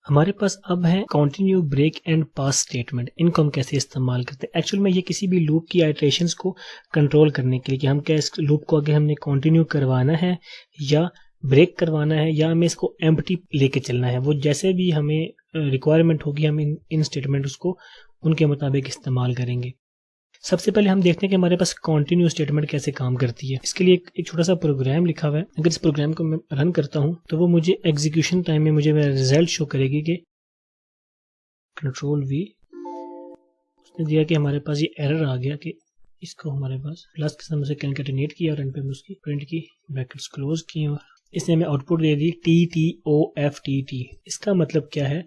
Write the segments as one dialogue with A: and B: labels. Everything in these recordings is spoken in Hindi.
A: हमारे पास अब है continue, break and pass statement. इनको हम कैसे इस्तेमाल करते हैं? एक्चुअल में ये किसी भी लूप की आइटरेशंस को कंट्रोल करने के लिए कि हम क्या इस लूप को आगे हमने कंटिन्यू करवाना है या ब्रेक करवाना है या हमें इसको एम्प्टी लेके चलना है। वो जैसे भी हमें रिक्वायरमेंट होगी हम इन स्टेटमेंट उसको उनके मुताबिक इस्तेमाल करेंगे। सबसे पहले हम देखते हैं कि हमारे पास कंटिन्यू स्टेटमेंट कैसे काम करती है। इसके लिए एक छोटा सा प्रोग्राम लिखा हुआ है। अगर इस प्रोग्राम को मैं रन करता हूं तो वो मुझे एग्जीक्यूशन टाइम में मुझे मेरा रिजल्ट शो करेगी कि कंट्रोल वी उसने दिया कि हमारे पास ये एरर आ गया कि इसको हमारे पास प्लस के साथ उसे कैलकुलेट किया और एंड पे उसकी प्रिंट की, ब्रैकेट्स क्लोज की और इसने हमें आउटपुट दे दी TTOFTT। इसका मतलब क्या है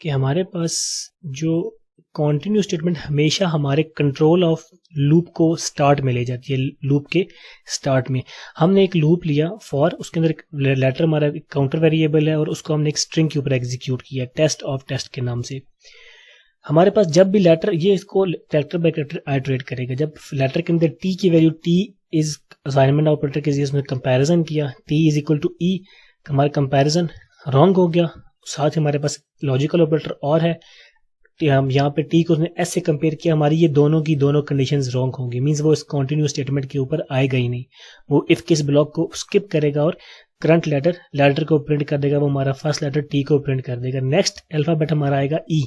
A: कि हमारे पास जो कॉन्टिन्यू स्टेटमेंट हमेशा हमारे कंट्रोल ऑफ लूप को स्टार्ट में ले जाती है। लूप के स्टार्ट में हमने एक लूप लिया फॉर, उसके अंदर एक लेटर हमारा काउंटर वेरिएबल है और उसको हमने एक स्ट्रिंग के ऊपर एग्जीक्यूट किया टेस्ट ऑफ टेस्ट के नाम से। हमारे पास जब भी लेटर, ये इसको कैरेक्टर बाय कैरेक्टर आइटरेट करेगा। जब लेटर के अंदर टी की value T is assignment operator के जरिए उसने कंपैरिजन किया, टी इज इक्वल टू ई, हमारा कंपैरिजन रॉन्ग हो गया। साथ ही हमारे पास लॉजिकल ऑपरेटर और है, हम यहाँ पे टी को उसने एस से कंपेयर किया, हमारी ये दोनों की दोनों कंडीशंस रॉन्ग होंगी। मींस वो इस कंटिन्यू स्टेटमेंट के ऊपर आएगा ही नहीं। वो इफ किस ब्लॉक को स्किप करेगा और करंट लेटर को प्रिंट कर देगा। वो हमारा फर्स्ट लेटर टी को प्रिंट कर देगा। नेक्स्ट अल्फाबेट हमारा आएगा ई।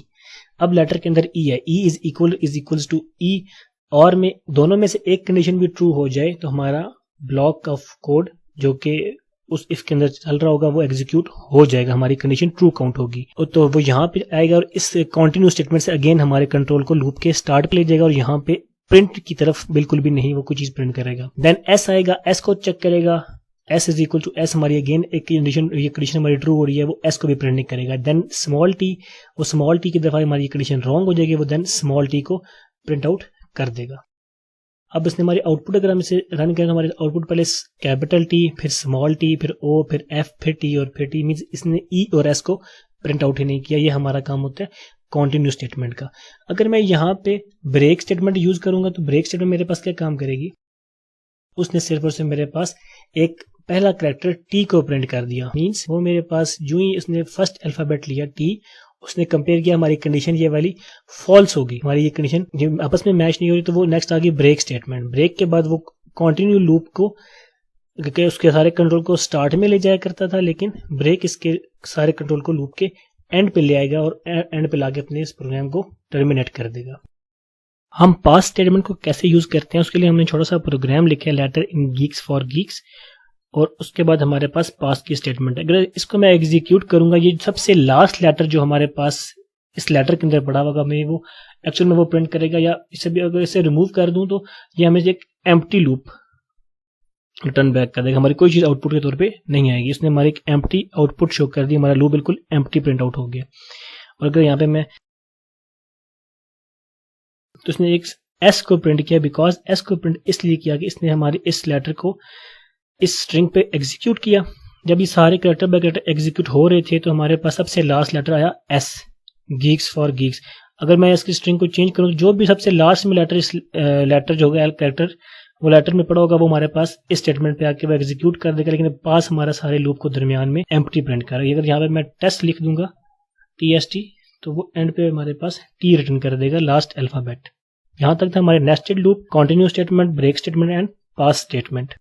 A: अब लेटर के अंदर ई है, ई इज इक्वल्स टू ई, और में दोनों में से एक कंडीशन भी ट्रू हो जाए तो हमारा ब्लॉक ऑफ कोड जो कि उस इफ के अंदर चल रहा होगा वो एग्जीक्यूट हो जाएगा, हमारी कंडीशन ट्रू काउंट होगी। तो वो यहाँ पे आएगा और इस कंटिन्यू स्टेटमेंट से अगेन हमारे कंट्रोल को लूप के स्टार्ट पे ले जाएगा और यहाँ पे प्रिंट की तरफ बिल्कुल भी नहीं वो कोई चीज प्रिंट करेगा। देन एस आएगा, एस को चेक करेगा, S is equal to S, हमारी अगेन एक कंडीशन, ये कंडीशन हमारी ट्रू हो रही है, वो एस को भी प्रिंट नहीं करेगा। देन स्मॉल टी, वो स्मॉल टी की दफा हमारी कंडीशन रॉन्ग हो जाएगी, वो देन स्मॉल टी को प्रिंट आउट कर देगा। अब इसने हमारी आउटपुट अगर हम इसे रन करें तो हमारे आउटपुट पहले कैपिटल टी, फिर स्मॉल टी, फिर ओ, फिर एफ, फिर टी और फिर टी। मींस इसने ई और एस को प्रिंट आउट ही नहीं किया। ये हमारा काम होता है कॉन्टिन्यू स्टेटमेंट का। अगर मैं यहाँ पे ब्रेक स्टेटमेंट यूज करूंगा तो ब्रेक स्टेटमेंट मेरे पास क्या काम करेगी? उसने सिर्फ और सिर्फ मेरे पास एक पहला कैरेक्टर टी को प्रिंट कर दिया। मींस वो मेरे पास जो ही इसने फर्स्ट अल्फाबेट लिया टी, उसने कंपेयर किया, हमारी कंडीशन ये वाली फॉल्स होगी, हमारी ये कंडीशन आपस में मैच नहीं हो रही, तो वो नेक्स्ट आ गई ब्रेक स्टेटमेंट। ब्रेक के बाद वो कंटिन्यू लूप को उसके सारे कंट्रोल को स्टार्ट में ले जाया करता था, लेकिन ब्रेक इसके सारे कंट्रोल को लूप के एंड पे ले आएगा और एंड पे लाके अपने इस प्रोग्राम को टर्मिनेट कर देगा। हम पास स्टेटमेंट को कैसे यूज करते हैं उसके लिए हमने छोटा सा प्रोग्राम लिखा है, letter in Geeks for Geeks, और उसके बाद हमारे पास पास की स्टेटमेंट है। अगर इसको मैं एग्जीक्यूट करूंगा, ये सबसे लास्ट लेटर जो हमारे पास इस लेटर के अंदर पड़ा होगा मैं वो एक्चुअल में वो प्रिंट करेगा, या इसे भी अगर इसे रिमूव कर दूं तो ये हमें एक एम्प्टी लूप रिटर्न बैक कर देगा, हमारी कोई चीज आउटपुट के तौर पे नहीं आएगी। इसने हमारी एक एम्प्टी आउटपुट शो कर दी, हमारा लूप बिल्कुल एम्प्टी प्रिंट आउट हो गया। और अगर यहाँ पे मैं तो इसने एक एस को प्रिंट किया, बिकॉज एस को प्रिंट इसलिए किया कि इसने हमारे इस लेटर को इस स्ट्रिंग पे एग्जीक्यूट किया। जब ये सारे कैरेक्टर बाय कैरेक्टर एग्जीक्यूट हो रहे थे तो हमारे पास सबसे लास्ट लेटर आया एस, गीक्स फॉर गीक्स। अगर मैं इसकी स्ट्रिंग को चेंज करूँ, जो भी सबसे लास्ट में लेटर, इस लेटर जो होगा कैरेक्टर वो लेटर में पड़ा होगा, वो हमारे पास इस स्टेटमेंट पे आके वो एग्जीक्यूट कर देगा, लेकिन पास हमारा सारे लूप को दरमियान में एम्प्टी प्रिंट कर रहा है। अगर यहाँ पे मैं टेस्ट लिख दूंगा TST तो वो एंड पे हमारे पास टी रिटर्न कर देगा, लास्ट अल्फाबेट। यहाँ तक था हमारे nested loop, continue statement, break statement and pass statement.